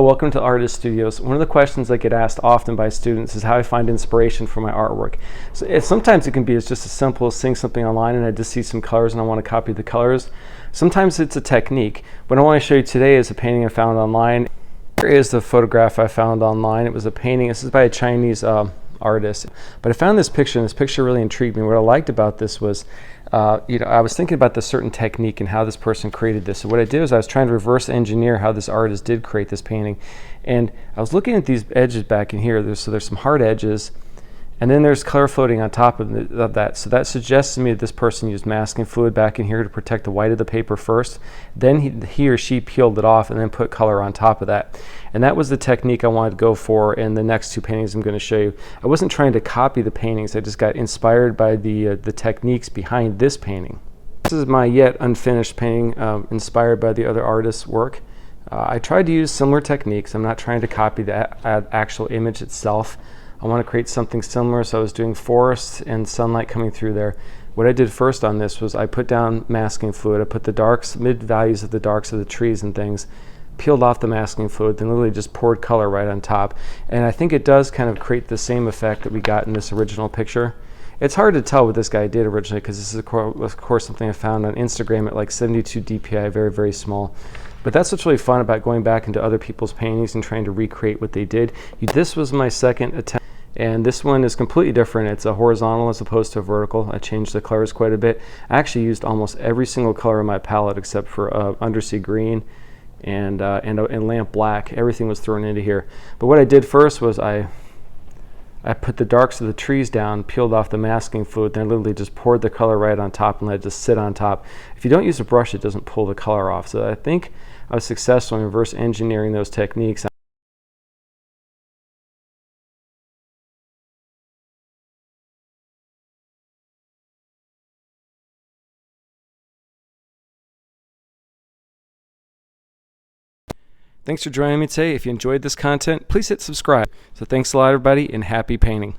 Welcome to Artist Studios. One of the questions I get asked often by students is how I find inspiration for my artwork. So sometimes it can be just as simple as seeing something online and I just see some colors and I want to copy the colors. Sometimes it's a technique. What I want to show you today is a painting I found online. Here is the photograph I found online. It was a painting. This is by a Chinese artist. But I found this picture, and this picture really intrigued me. What I liked about this was, I was thinking about this certain technique and how this person created this. So what I did was I was trying to reverse engineer how this artist did create this painting. And I was looking at these edges back in here. There's some hard edges, and then there's color floating on top of that. So that suggests to me that this person used masking fluid back in here to protect the white of the paper first. Then he or she peeled it off and then put color on top of that. And that was the technique I wanted to go for in the next two paintings I'm going to show you. I wasn't trying to copy the paintings. I just got inspired by the techniques behind this painting. This is my yet unfinished painting, inspired by the other artist's work. I tried to use similar techniques. I'm not trying to copy the actual image itself. I want to create something similar, so I was doing forests and sunlight coming through there. What I did first on this was I put down masking fluid. I put the darks, mid values of the darks of the trees and things, peeled off the masking fluid, then literally just poured color right on top. And I think it does kind of create the same effect that we got in this original picture. It's hard to tell what this guy did originally because this is of course something I found on Instagram at like 72 DPI, very, very small. But that's what's really fun about going back into other people's paintings and trying to recreate what they did. This was my second attempt. And this one is completely different. It's a horizontal as opposed to a vertical. I changed the colors quite a bit. I actually used almost every single color in my palette except for undersea green and lamp black. Everything was thrown into here. But what I did first was I put the darks of the trees down, peeled off the masking fluid, then I literally just poured the color right on top and let it just sit on top. If you don't use a brush, it doesn't pull the color off. So I think I was successful in reverse engineering those techniques. Thanks for joining me today. If you enjoyed this content, please hit subscribe. So thanks a lot, everybody, and happy painting.